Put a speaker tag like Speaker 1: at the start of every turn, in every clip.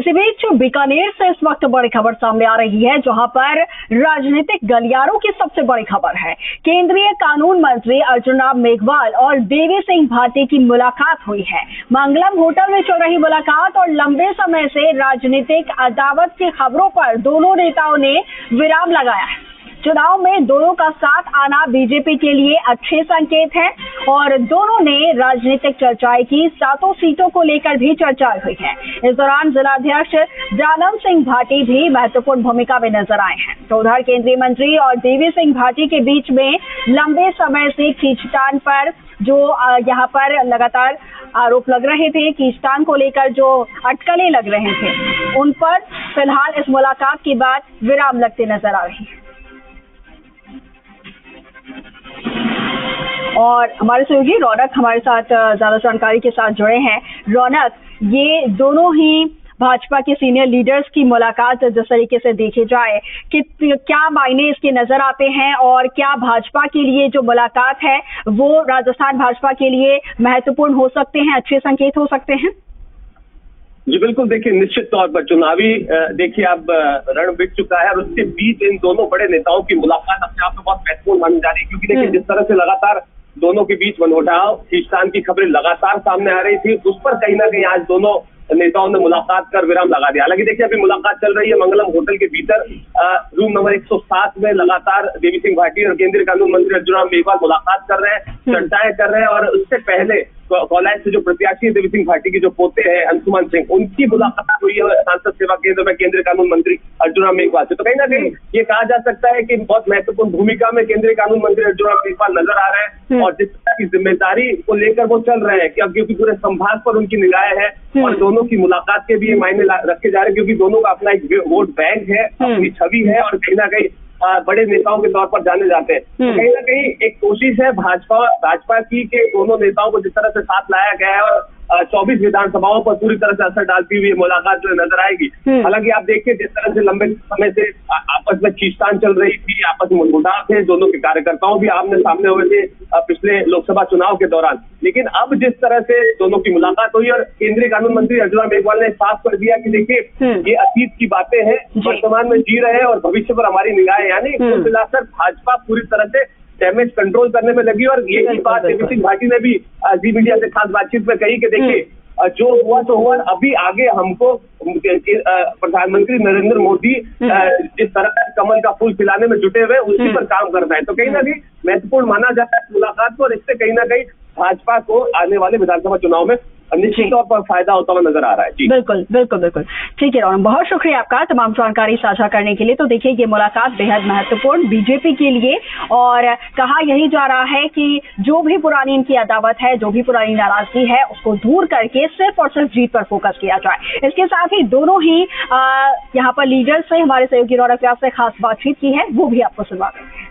Speaker 1: इसी बीच बीकानेर से इस वक्त बड़ी खबर सामने आ रही है, जहां पर राजनीतिक गलियारों की सबसे बड़ी खबर है। केंद्रीय कानून मंत्री अर्जुन राम मेघवाल और देवी सिंह भाटी की मुलाकात हुई है। मंगलम होटल में चल रही मुलाकात और लंबे समय से राजनीतिक अदावत की खबरों पर दोनों नेताओं ने विराम लगाया है। चुनाव में दोनों का साथ आना बीजेपी के लिए अच्छे संकेत है और दोनों ने राजनीतिक चर्चाएं की। 7 सीटों को लेकर भी चर्चा हुई है। इस दौरान जिलाध्यक्ष जानम सिंह भाटी भी महत्वपूर्ण भूमिका में नजर आए हैं। तो उधर केंद्रीय मंत्री और देवी सिंह भाटी के बीच में लंबे समय से खींचतान पर जो यहाँ पर लगातार आरोप लग रहे थे, खींचतान को लेकर जो अटकलें लग रहे थे, उन पर फिलहाल इस मुलाकात के बाद विराम लगते नजर आ रही है। और हमारे सहयोगी रौनक हमारे साथ ज्यादा जानकारी के साथ जुड़े हैं। रौनक, ये दोनों ही भाजपा के सीनियर लीडर्स की मुलाकात जिस तरीके से देखी जाए कि क्या मायने इसके नजर आते हैं और क्या भाजपा के लिए जो मुलाकात है वो राजस्थान भाजपा के लिए महत्वपूर्ण हो सकते हैं, अच्छे संकेत हो सकते हैं?
Speaker 2: जी बिल्कुल, देखिए निश्चित तौर पर चुनावी देखिए अब रण बिक चुका है और उसके बीच इन दोनों बड़े नेताओं की मुलाकात अपने आप में बहुत महत्वपूर्ण मानी जा रही है, क्योंकि देखिए जिस तरह से लगातार दोनों के बीच मनमुटाव, खींचतान की खबरें लगातार सामने आ रही थी, उस पर कहीं ना कहीं आज दोनों नेताओं ने मुलाकात कर विराम लगा दिया। हालांकि देखिए अभी मुलाकात चल रही है मंगलम होटल के भीतर, रूम नंबर 107 में लगातार देवी सिंह भाटी और केंद्रीय कानून मंत्री अर्जुन राम मेघवाल मुलाकात कर रहे हैं, चर्चाएं कर रहे हैं। और उससे पहले कोलायत से जो प्रत्याशी है देवी सिंह भाटी के जो पोते हैं अंशुमन सिंह, उनकी मुलाकात हुई है सांसद सेवा केंद्र में केंद्रीय कानून मंत्री अर्जुन राम मेघवाल से। तो कहीं ना कहीं ये कहा जा सकता है कि बहुत महत्वपूर्ण भूमिका में केंद्रीय कानून मंत्री अर्जुन राम मेघवाल नजर आ रहे हैं और जिस तरह की जिम्मेदारी को लेकर वो चल रहे हैं कि अब क्योंकि पूरे संभाग पर उनकी निगाहें हैं और दोनों की मुलाकात के भी मायने रखे जा रहे हैं, क्योंकि दोनों का अपना एक वोट बैंक है, अपनी छवि है और कहीं ना कहीं बड़े नेताओं के तौर पर जाने जाते हैं। तो कहीं ना कहीं एक कोशिश है भाजपा की कि दोनों नेताओं को जिस तरह से साथ लाया गया है और 24 विधानसभाओं पर पूरी तरह से असर डालती हुई मुलाकात जो नजर आएगी। हालांकि आप देखिए जिस तरह से लंबे समय से आपस में खींचतान चल रही थी, आपस में मुठभेड़ थे, दोनों के कार्यकर्ताओं भी आमने सामने हुए थे पिछले लोकसभा चुनाव के दौरान। लेकिन अब जिस तरह से दोनों की मुलाकात हुई और केंद्रीय कानून मंत्री अर्जुन राम मेघवाल ने साफ कर दिया कि देखिए ये अतीत की बातें हैं, वर्तमान में जी रहे हैं और भविष्य पर हमारी निगाहें, यानी कुल मिलाकर भाजपा पूरी तरह से डैमेज कंट्रोल करने में लगी। और यही बात देवी सिंह भाटी ने भी जी मीडिया से खास बातचीत में कही कि देखिए जो हुआ तो हुआ, अभी आगे हमको प्रधानमंत्री नरेंद्र मोदी जिस तरह कमल का फूल खिलाने में जुटे हुए उसी पर काम करना है। तो कहीं ना कहीं महत्वपूर्ण माना जाता है मुलाकात को और इससे कहीं ना कहीं भाजपा को आने वाले विधानसभा चुनाव में निश्चित तौर पर फायदा होता हुआ नजर आ रहा है। जी
Speaker 1: बिल्कुल बिल्कुल बिल्कुल, ठीक है रौनक, बहुत शुक्रिया आपका तमाम जानकारी साझा करने के लिए। तो देखिए ये मुलाकात बेहद महत्वपूर्ण बीजेपी के लिए, और कहा यही जा रहा है कि जो भी पुरानी इनकी अदावत है, जो भी पुरानी नाराजगी है, उसको दूर करके सिर्फ और सिर्फ जीत पर फोकस किया जाए। इसके साथ ही दोनों ही यहाँ पर लीडर से हमारे सहयोगी रौनक व्यास से खास बातचीत की है, वो भी आपको सुनवा देंगे।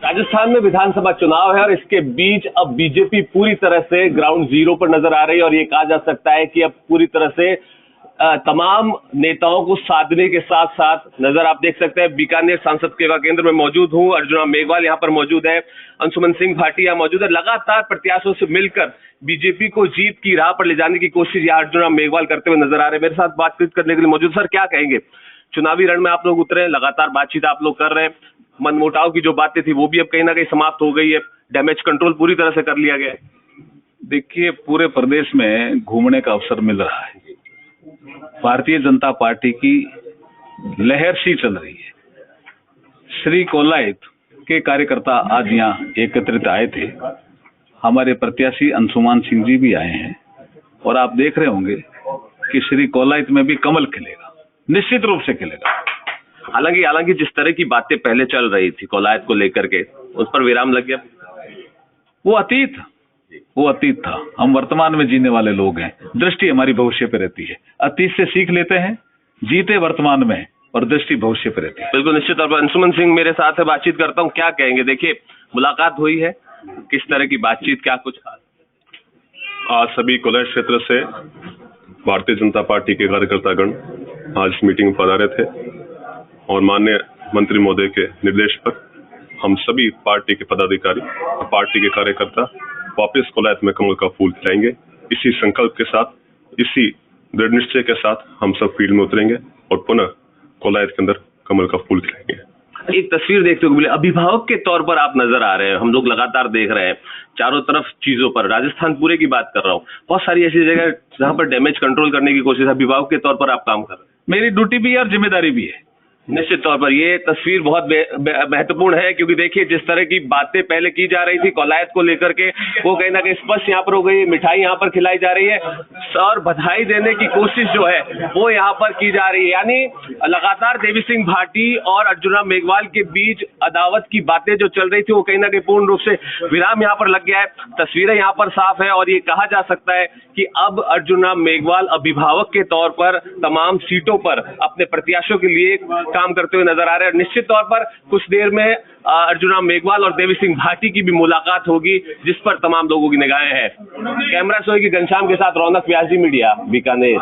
Speaker 2: राजस्थान में विधानसभा चुनाव है और इसके बीच अब बीजेपी पूरी तरह से ग्राउंड जीरो पर नजर आ रही है और ये कहा जा सकता है कि अब पूरी तरह से तमाम नेताओं को साधने के साथ साथ नजर आप देख सकते हैं। बीकानेर सांसद सेवा केंद्र में मौजूद हूं, अर्जुन राम मेघवाल यहाँ पर मौजूद है, अंशुमन सिंह भाटी यहाँ मौजूद है। लगातार प्रत्याशियों से मिलकर बीजेपी को जीत की राह पर ले जाने की कोशिश यहाँ अर्जुन राम मेघवाल करते हुए नजर आ रहे हैं। मेरे साथ बातचीत करने के लिए मौजूद सर, क्या कहेंगे? चुनावी रण में आप लोग उतरे, लगातार बातचीत आप लोग कर रहे हैं, मनमुटाव की जो बातें थी वो भी अब कहीं ना कहीं समाप्त हो गई है, डैमेज कंट्रोल पूरी तरह से कर लिया गया है।
Speaker 3: देखिए पूरे प्रदेश में घूमने का अवसर मिल रहा है, भारतीय जनता पार्टी की लहर सी चल रही है। श्री कोलायत के कार्यकर्ता आज यहाँ एकत्रित आए थे, हमारे प्रत्याशी अंशुमान सिंह जी भी आए हैं और आप देख रहे होंगे कि श्री कोलायत में भी कमल खिलेगा, निश्चित रूप से खिलेगा।
Speaker 2: हालांकि जिस तरह की बातें पहले चल रही थी कोलायत को लेकर के, उस पर विराम लग गया।
Speaker 3: वो अतीत था, हम वर्तमान में जीने वाले लोग हैं, दृष्टि हमारी भविष्य पे रहती है, अतीत से सीख लेते हैं, जीते वर्तमान में और दृष्टि भविष्य पे रहती है।
Speaker 2: बिल्कुल निश्चित तौर पर अंशुमन सिंह मेरे साथ है, बातचीत करता हूँ, क्या कहेंगे? देखिए मुलाकात हुई है, किस तरह की बातचीत, क्या कुछ?
Speaker 4: आज सभी कोलायत क्षेत्र से भारतीय जनता पार्टी के कार्यकर्तागण आज मीटिंग में पधारे थे और माननीय मंत्री महोदय के निर्देश पर हम सभी पार्टी के पदाधिकारी और पार्टी के कार्यकर्ता वापस कोलायत में कमल का फूल खिलाएंगे। इसी संकल्प के साथ, इसी दृढ़ निश्चय के साथ हम सब फील्ड में उतरेंगे और पुनः कोलायत के अंदर कमल का फूल खिलाएंगे।
Speaker 5: एक तस्वीर देखते हुए मिले, अभिभावक के तौर पर आप नजर आ रहे हैं, हम लोग लगातार देख रहे हैं चारों तरफ चीजों पर, राजस्थान पूरे की बात कर रहा हूँ, बहुत सारी ऐसी जगह जहां पर डैमेज कंट्रोल करने की कोशिश, अभिभावक के तौर पर आप काम कर रहे हैं।
Speaker 3: मेरी ड्यूटी भी है और जिम्मेदारी भी है।
Speaker 5: निश्चित तौर पर ये तस्वीर बहुत महत्वपूर्ण है, क्योंकि देखिए जिस तरह की बातें पहले की जा रही थी कोलायत को लेकर के, वो कहीं ना कहीं स्पष्ट यहाँ पर हो गई, मिठाई यहाँ पर खिलाई जा रही है और बधाई देने की कोशिश जो है वो यहाँ पर की जा रही है। यानी लगातार देवी सिंह भाटी और अर्जुन मेघवाल के बीच अदावत की बातें जो चल रही थी वो कहीं ना कहीं पूर्ण रूप से विराम यहाँ पर लग गया है। तस्वीरें यहाँ पर साफ है और ये कहा जा सकता है कि अब अर्जुन मेघवाल अभिभावक के तौर पर तमाम सीटों पर अपने प्रत्याशियों के लिए काम करते हुए नजर आ रहे हैं। निश्चित तौर पर कुछ देर में अर्जुन मेघवाल और देवी सिंह भाटी की भी मुलाकात होगी, जिस पर तमाम लोगों की निगाहें हैं। कैमरा सोई की घनश्याम के साथ रौनक व्यास जी, मीडिया, बीकानेर।